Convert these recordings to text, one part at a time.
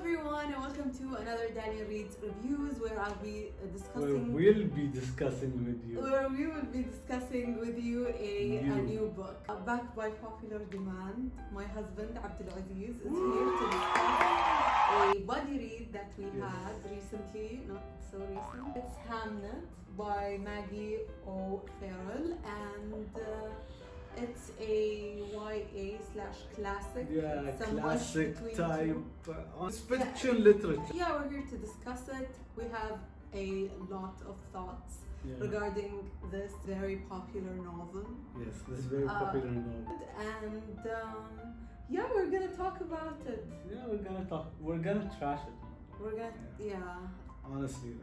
everyone, and welcome to another Daniel Reads Reviews, where I'll be discussing. We'll be discussing with you. Where we will be discussing with you a new book. Backed by popular demand, my husband Abdulaziz is here to discuss a body read that we had recently, not so recent. It's Hamnet by Maggie O'Farrell, and it's a YA/classic. Classic type. It's fiction literature. Yeah, we're here to discuss it. We have a lot of thoughts regarding this very popular novel. Yes, this very popular novel. And we're gonna talk about it. Yeah, we're gonna trash it. We're gonna, Honestly,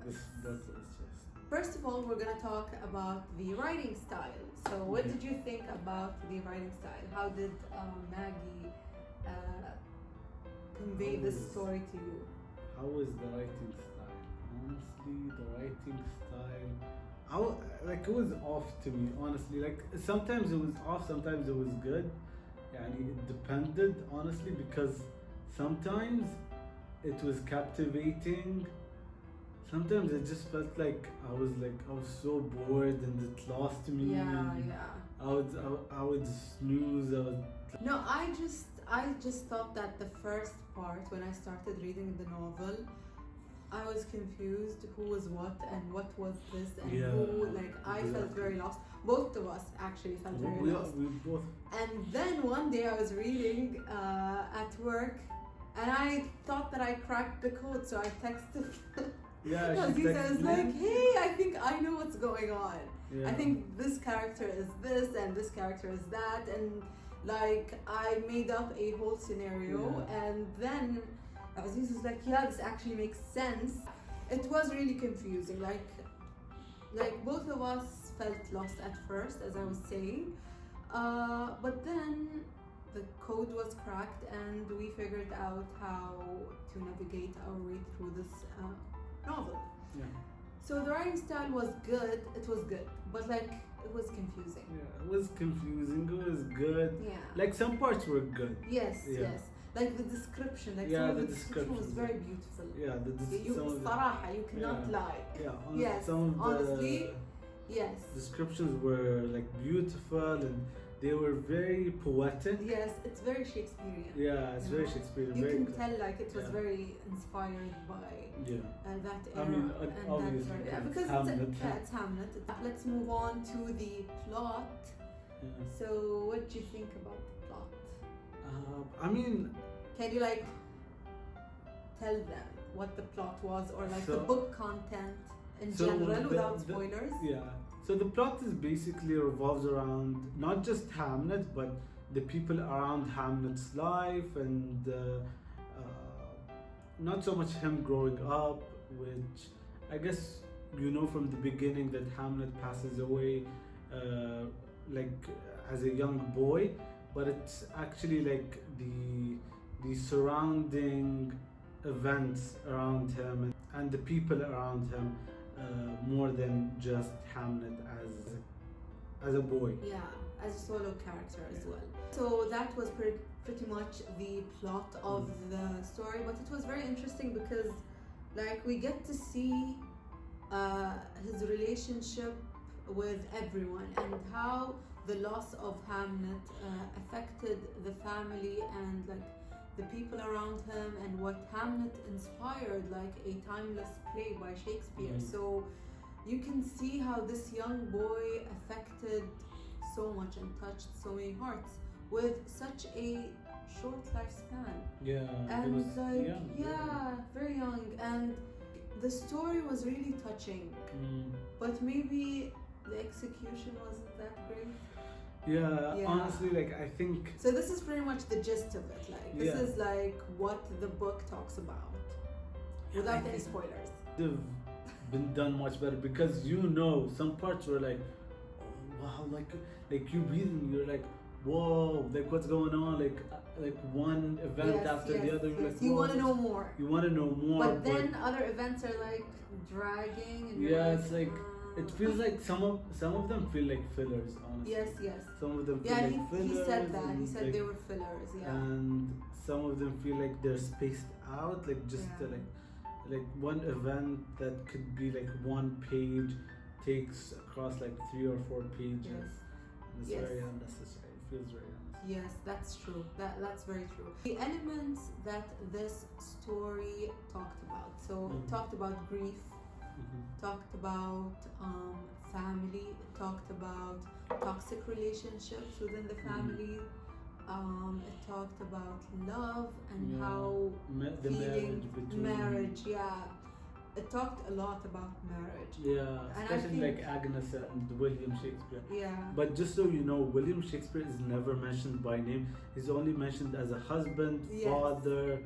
this book is just. First of all, we're gonna talk about the writing style. So, what did you think about the writing style? How did Maggie convey this story to you? How was the writing style? Honestly, the writing style, it was off to me. Honestly, sometimes it was off, sometimes it was good. It depended, honestly, because sometimes it was captivating. Sometimes it just felt like I was so bored and it lost me. I would snooze. No, I just thought that the first part, when I started reading the novel, I was confused who was what and what was this and who. I felt very lost. Both of us actually felt very lost. We both. And then one day I was reading at work, and I thought that I cracked the code, so I texted. He says hey, I think I know what's going on. I think this character is this and this character is that, and I made up a whole scenario, and then Aziz was like, this actually makes sense. It was really confusing. Both of us felt lost at first, as I was saying, but then the code was cracked and we figured out how to navigate our way through this novel. So the writing style was good. It was good, but it was confusing. It was confusing. It was good. Some parts were good. Yes. The description, the description was very beautiful. You cannot lie. Honestly, yes. Descriptions were beautiful, and they were very poetic. Yes, it's very Shakespearean. It's very Shakespearean. You can tell it was very inspired by that era. Obviously, because Hamnet. It's Hamnet. Let's move on to the plot. So, what do you think about the plot? Can you tell them what the plot was, or the book content in general, without spoilers? So the plot is basically revolves around not just Hamnet, but the people around Hamnet's life, and not so much him growing up, which I guess from the beginning that Hamnet passes away as a young boy, but it's actually the surrounding events around him and the people around him, more than just Hamnet as a boy. As a solo character as well. So that was pretty much the plot of the story, but it was very interesting because we get to see his relationship with everyone and how the loss of Hamnet affected the family and the people around him, and what Hamnet inspired, a timeless play by Shakespeare. So you can see how this young boy affected so much and touched so many hearts with such a short lifespan. Very young, and the story was really touching, but maybe the execution wasn't that great. Honestly, I think. So this is pretty much the gist of it. This is what the book talks about, without any spoilers. They've been done much better because some parts were oh wow, you read and you're whoa, what's going on? One event after the other. You want to know more. You want to know more. But then other events are dragging, and it's It feels like some of them feel like fillers, honestly. Yes. Some of them feel Yeah, like fillers. he said that. He said like, they were fillers. Yeah. And some of them feel like they're spaced out, like just like one event that could be like one page takes across like 3 or 4 pages. And it's very unnecessary. It feels very unnecessary. Yes, that's true. That's very true. The elements that this story talked about. So it talked about grief, talked about family, talked about toxic relationships within the family. It talked about love and how the marriage. It talked a lot about marriage. Yeah, especially like Agnes and William Shakespeare. Yeah. But just so you know, William Shakespeare is never mentioned by name. He's only mentioned as a husband, father,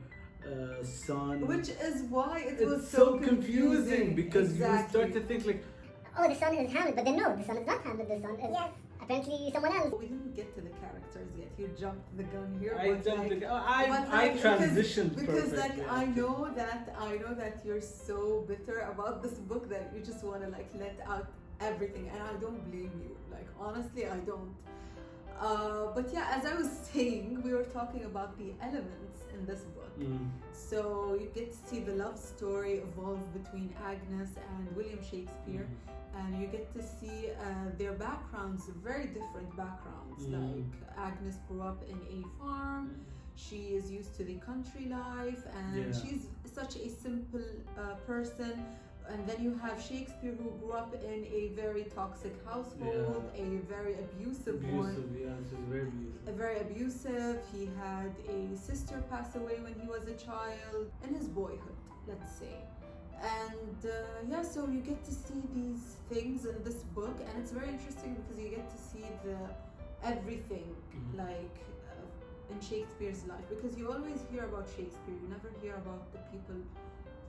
son. Which is why it was so confusing because you start to think like, oh, the son is Hamlet, but then no, the son is not Hamlet. The son is apparently someone else. We didn't get to the characters yet. You jumped the gun here. I transitioned because perfectly. I know that you're so bitter about this book that you just want to like let out everything, and I don't blame you. Like honestly, I don't. But yeah, as I was saying, we were talking about the elements in this book. So you get to see the love story evolve between Agnes and William Shakespeare. And you get to see their backgrounds, very different backgrounds. Like Agnes grew up in a farm, she is used to the country life, and she's such a simple person. And then you have Shakespeare, who grew up in a very toxic household, a very abusive one. Very abusive. He had a sister pass away when he was a child, in his boyhood, let's say. And so you get to see these things in this book, and it's very interesting because you get to see everything like in Shakespeare's life, because you always hear about Shakespeare, you never hear about the people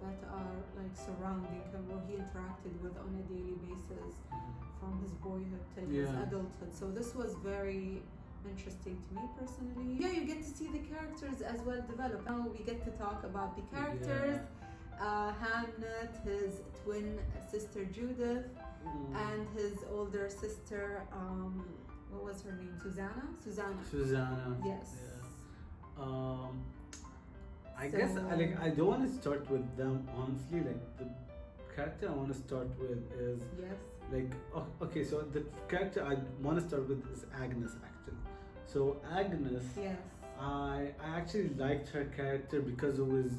that are like surrounding him or he interacted with on a daily basis from his boyhood till his adulthood. So this was very interesting to me personally. Yeah, you get to see the characters as well develop. Now we get to talk about the characters. Hamnet, his twin sister Judith, and his older sister, what was her name? Susanna. Yes. I guess I don't want to start with them, honestly. Like the character I want to start with is okay. So the character I want to start with is Agnes, actually. So Agnes, I actually liked her character because it was.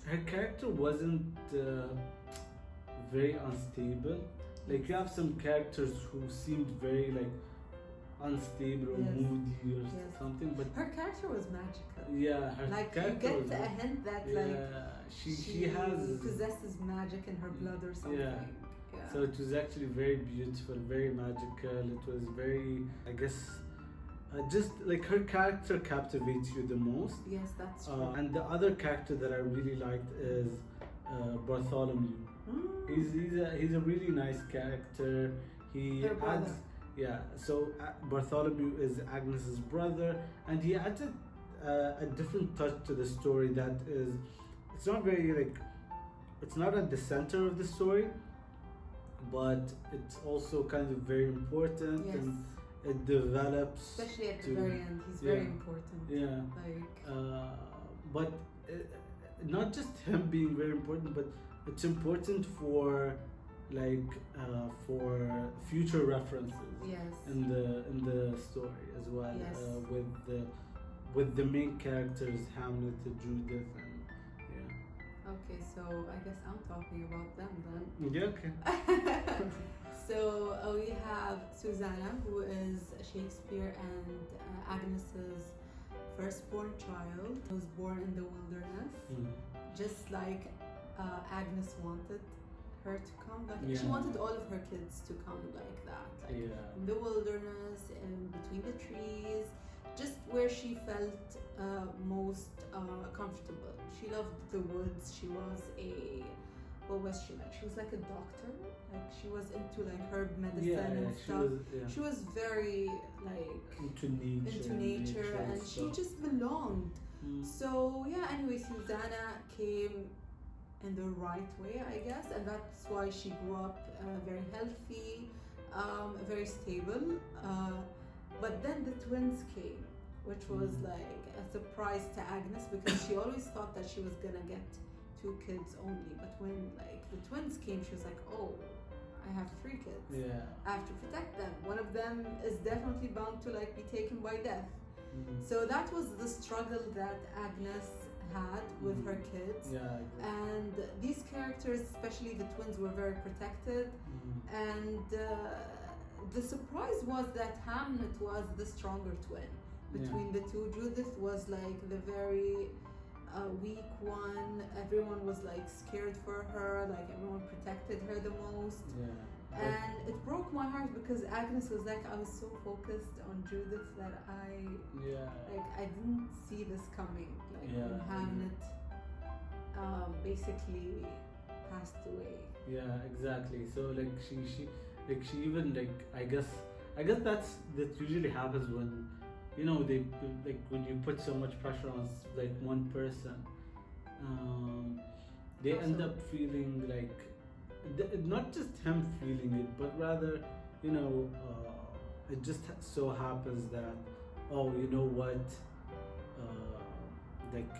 Her character wasn't very unstable. Like you have some characters who seemed very like unstable or moody or something, but her character was magical. Yeah, her like character you get a hint that she has possesses magic in her blood or something. Yeah. So it was actually very beautiful, very magical. It was very, I guess, just like her character captivates you the most. Yes, that's true. And the other character that I really liked is Bartholomew. He's a really nice character. He adds, so Bartholomew is Agnes's brother, and he adds a different touch to the story that is, it's not very like, it's not at the center of the story, but it's also kind of very important. Yes. And it develops, especially at the very end. He's very important. Yeah. Like, but not just him being very important, but it's important for future references. Yes. In the story as well. Yes. With the main characters, Hamnet, Judith, and Okay, so I guess I'm talking about them then. Yeah. Okay. So we have Susanna, who is Shakespeare and Agnes's firstborn child, who was born in the wilderness, just like Agnes wanted her to come. Like she wanted all of her kids to come like that, like in the wilderness, in between the trees, just where she felt most comfortable. She loved the woods. She was what was she like? She was like a doctor. Like she was into like herb medicine and stuff. She was very like into nature, and she just belonged. So anyway, Susanna came in the right way, I guess, and that's why she grew up very healthy, very stable. But then the twins came, which was like a surprise to Agnes because she always thought that she was gonna get 2 kids only. But when like the twins came, she was like, oh, I have 3 kids. Yeah. I have to protect them. One of them is definitely bound to like be taken by death. So that was the struggle that Agnes had with her kids. Yeah, exactly. And these characters, especially the twins, were very protected. And the surprise was that Hamnet was the stronger twin between the two. Judith was like the very weak one. Everyone was like scared for her, like everyone protected her the most. And it broke my heart because Agnes was like, I was so focused on Judith that I didn't see this coming. Like when Hamnet basically passed away. Yeah, exactly. So like she even like I guess that usually happens when they like when you put so much pressure on like one person, they end up feeling like not just him feeling it, but rather it just so happens that like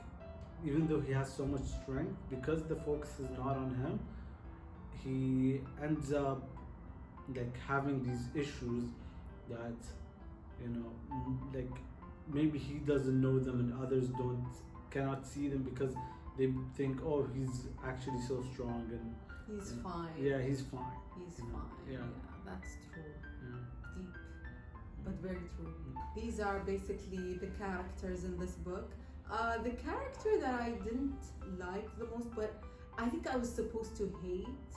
even though he has so much strength, because the focus is not on him, he ends up like having these issues that like maybe he doesn't know them and others cannot see them because they think, oh, he's actually so strong and he's fine. Yeah, he's fine. He's fine. Yeah, that's true. Deep, but very true. These are basically the characters in this book. The character that I didn't like the most, but I think I was supposed to hate.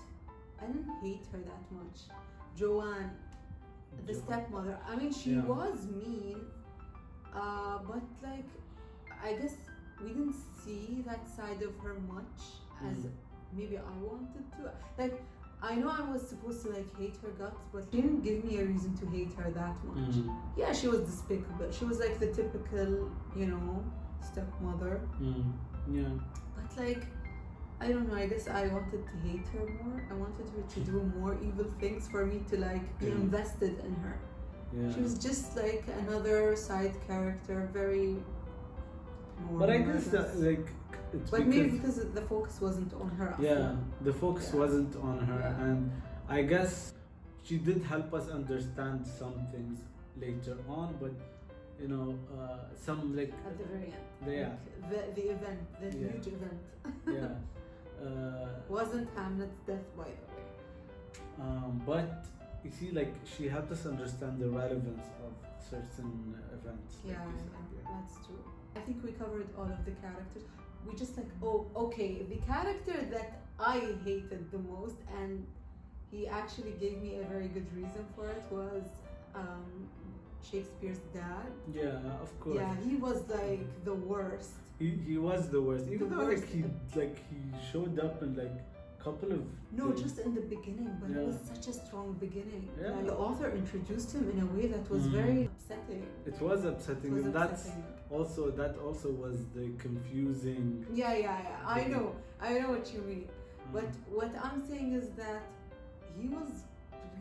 I didn't hate her that much. Joanne, the stepmother. I mean, she was mean, but like, I guess we didn't see that side of her much as maybe I wanted to. Like, I know I was supposed to like hate her guts, but she didn't give me a reason to hate her that much. Yeah, she was despicable. She was like the typical, stepmother. But like, I don't know, I guess I wanted to hate her more. I wanted her to do more evil things for me to like be invested in her. She was just like another side character, very normal. But I guess that like it's but maybe because the focus wasn't on her. The focus wasn't on her, and I guess she did help us understand some things later on, but some like at the very end. Like, the event, the huge event. Wasn't Hamlet's death, by the way. But you see, like she helped us understand the relevance of certain events. That's true. I think we covered all of the characters. We just like, the character that I hated the most, and he actually gave me a very good reason for it, was Shakespeare's dad. Yeah, of course. Yeah, he was like the worst. He was the worst. Even though he showed up in like couple of just in the beginning, but it was such a strong beginning. Like, the author introduced him in a way that was very upsetting. It was upsetting, and that also was the confusing. I know what you mean. But what I'm saying is that he was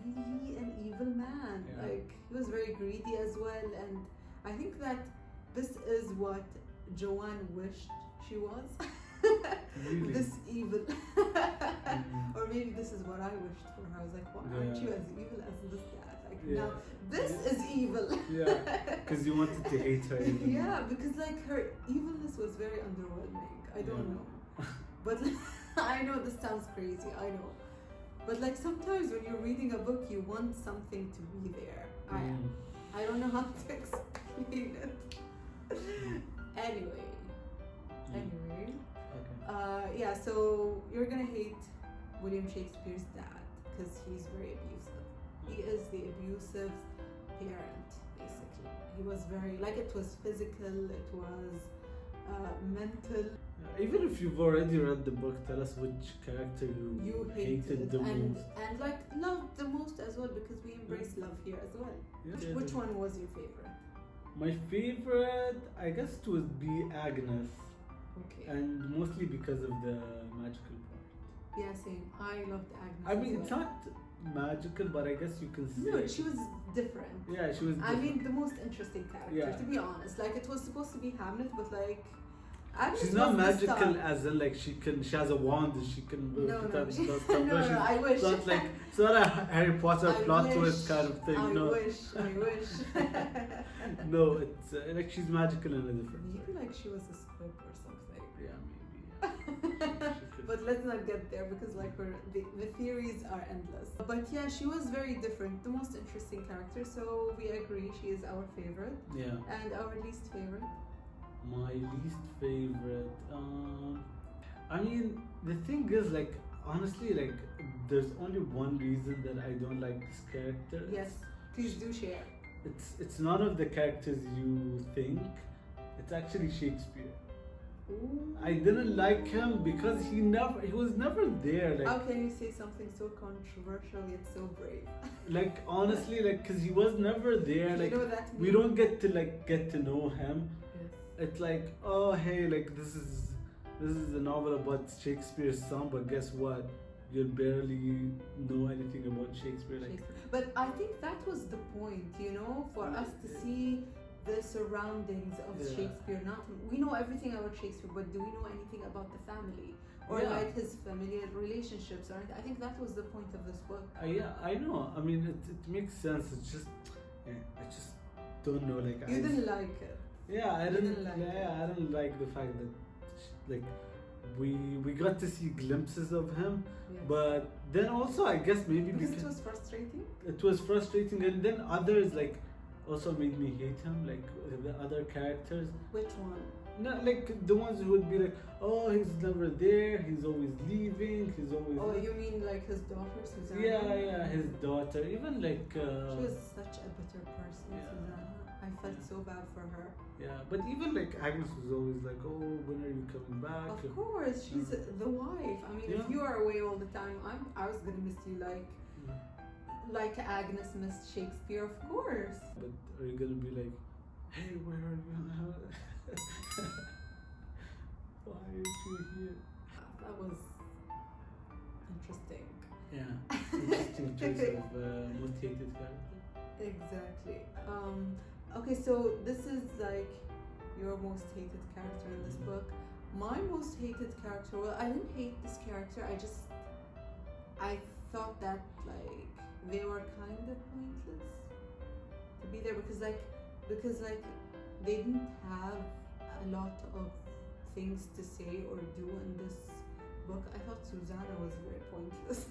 really an evil man. Like, he was very greedy as well, and I think that this is what Joanne wished she was. Really? This evil. Or maybe this is what I wished for her. I was like, why aren't you as evil as this dad? Like, now this is evil. Because you wanted to hate her. Because like her evilness was very underwhelming. I don't know. But I know this sounds crazy, I know. But like sometimes when you're reading a book, you want something to be there. I don't know how to explain it. Anyway. Okay. So you're gonna hate William Shakespeare's dad because he's very abusive. He is the abusive parent, basically. He was very, like, it was physical, it was mental. Even if you've already read the book, tell us which character you hated the most. And like loved the most as well, because we embrace love here as well. Which one was your favorite? My favorite, I guess it would be Agnes. Okay. And mostly because of the magical part. Yeah, same. I loved Agnes. I mean, as it's well. not magical, but I guess you can say. No, she was different. Yeah, she was I different. mean, the most interesting character, Yeah. to be honest. Like, it was supposed to be Hamnet, but like, Agnes She's not was the magical star. as in like she has a wand and she can No, put no, up she- stuff. no, no, I wish. It's not like it's not a Harry Potter I plot wish, twist kind of thing. I No, wish. no, it's like she's magical in a different way. Maybe like she was a squib or something. Yeah, maybe. Yeah. She could- But let's not get there because like the theories are endless. But yeah, she was very different, the most interesting character. So we agree she is our favorite. Yeah. And our least favorite. My least favorite. I mean, the thing is, like, honestly, like, there's only one reason that I don't like this character. Yes, please do share. It's none of the characters you think. It's actually Shakespeare. Ooh. I didn't like him because he was never there. How Like, can you say something so controversial yet so brave? like honestly, like, cause he was never there. Like, you know that we don't get to know him. Yes. It's like, oh hey, like this is a novel about Shakespeare's son, but guess what? You'll barely know anything about Shakespeare. Like, Shakespeare. But I think that was the point, you know, for us to see the surroundings of Yeah. Shakespeare. Not we know everything about Shakespeare, but do we know anything about the family or Yeah. like his familial relationships? Or anything? I think that was the point of this book. yeah, I know. I mean, it makes sense. It's just, I just don't know. Like, You didn't like it. Yeah, I You didn't. didn't like I didn't like the fact that, like, we got to see glimpses of him, Yes. but then also I guess maybe because because it was frustrating. it was frustrating, and then others like also made me hate him, like the other characters. Which one? Not like the ones who would be like, oh, he's never there, he's always leaving, he's always. Oh, you mean like his daughter, Susanna? Yeah, his daughter, even like. She was such a bitter person, Yeah. Susanna. I felt so bad for her. Yeah, but even like Agnes was always like, oh, when are you coming back? Of course, she's the wife. I mean, Yeah. if you are away all the time, I was gonna miss you like Agnes missed Shakespeare, of course. But are you gonna be like, hey, where are you? Why aren't you here? That was interesting. Yeah, interesting choice of most hated character. Exactly. Okay, so this is like your most hated character in this book. My most hated character, well, I didn't hate this character, I thought that like they were kind of pointless to be there because they didn't have a lot of things to say or do in this book. I thought Susanna was very pointless.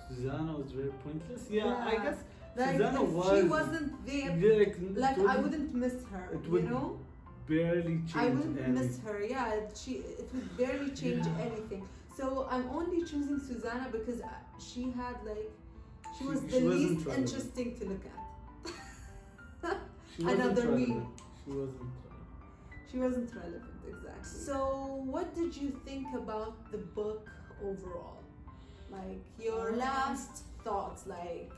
Susanna was very pointless. Yeah, I guess like Susanna if was. she wasn't there, Yeah, like it I wouldn't miss her, it you would know? barely change I wouldn't anything. miss her. Yeah, it would barely change Yeah. anything. So I'm only choosing Susanna because she had like she was the she wasn't least relevant. interesting to look at. She wasn't Another relevant. meme. She wasn't relevant. She wasn't relevant, exactly. So what did you think about the book overall? Like your last thoughts, like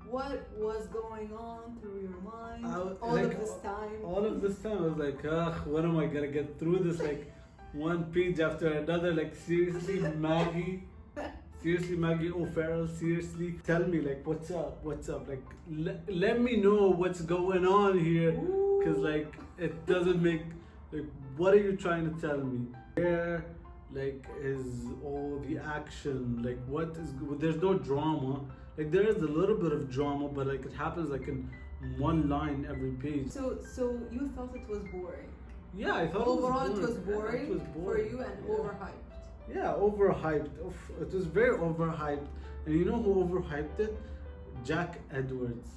what was going on through your mind all like, of this time? All of this time, I was like, ugh, when am I gonna get through this? Like, one page after another. Like, seriously, Maggie. Seriously, Maggie O'Farrell, seriously, tell me, like, what's up? Like, let me know what's going on here. Because, like, it doesn't make, like, what are you trying to tell me? Where, like, is all the action? Like, what is, there's no drama. Like, there is a little bit of drama, but, like, it happens, like, in one line every page. So you thought it was boring? Yeah, I thought Overall, it was boring. it was boring for you and overhyped. Yeah, overhyped. It was very overhyped. And you know who overhyped it? Jack Edwards.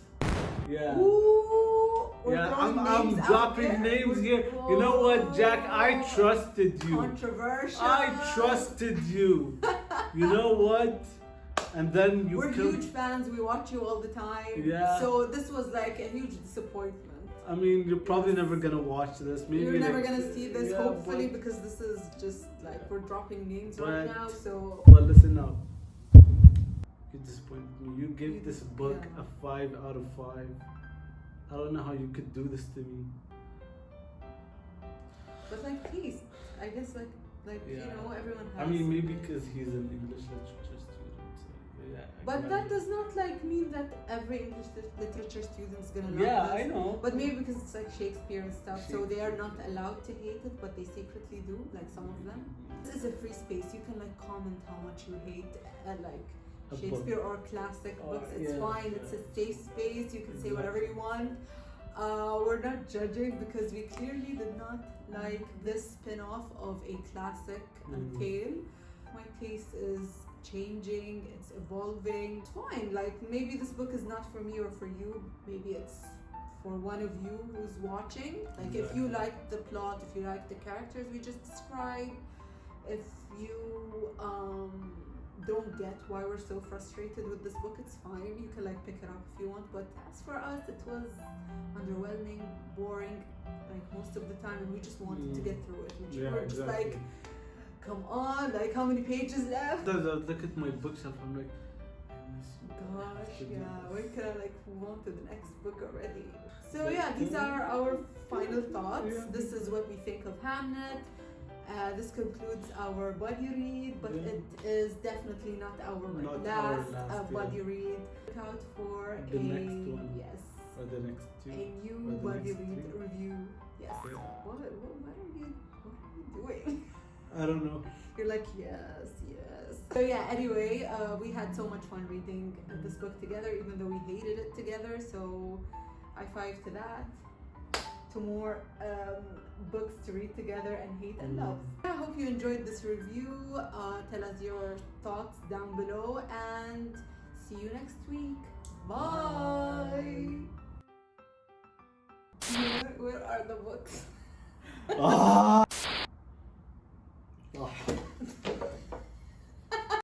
Yeah. Ooh, we're Yeah, throwing I'm names out dropping there. names here. You know what, Jack? I trusted you. Controversial. I trusted you. You know what? And then you We're killed. huge fans. We watch you all the time. Yeah. So this was like a huge disappointment. I mean, you're probably never gonna watch this. Maybe You're never like, gonna see this, yeah, hopefully, but- because this is just like we're dropping names right But- now. So Well, listen now. You disappointed me. You gave this book yeah. a 5 out of 5. I don't know how you could do this to me. but like, please, I guess everyone has. I mean, maybe because he's an English literature student. So yeah. But that does not mean that every English literature student is gonna love Yeah, this. I know. But maybe because it's like Shakespeare and stuff, so they are not allowed to hate it, but they secretly do. Like some of them. This is a free space. You can comment how much you hate Shakespeare or classic books. It's fine. It's a safe space. You can say whatever you want. We're not judging because we clearly did not like this spin-off of a classic tale. My taste is changing, it's evolving. It's fine. Like maybe this book is not for me or for you. Maybe it's for one of you who's watching. Like if you like the plot, if you like the characters we just described, if you don't get why we're so frustrated with this book, it's fine. You can pick it up if you want. But as for us, it was underwhelming, boring, most of the time, and we just wanted to get through it. We were just come on, how many pages left? I look at my bookshelf, I'm like, gosh, when can I move on to the next book already? So yeah, these are our final thoughts. This is what we think of Hamnet. This concludes our body read, but it is definitely not our last body read. Look out for the next one. Yes. Or the next two. A new body read review. Yes. What are you doing? I don't know. You're like, yes. So yeah, anyway, we had so much fun reading this book together, even though we hated it together. So high five to that. To more books to read together and hate and love. I hope you enjoyed this review. Tell us your thoughts down below and see you next week. Bye. Where are the books?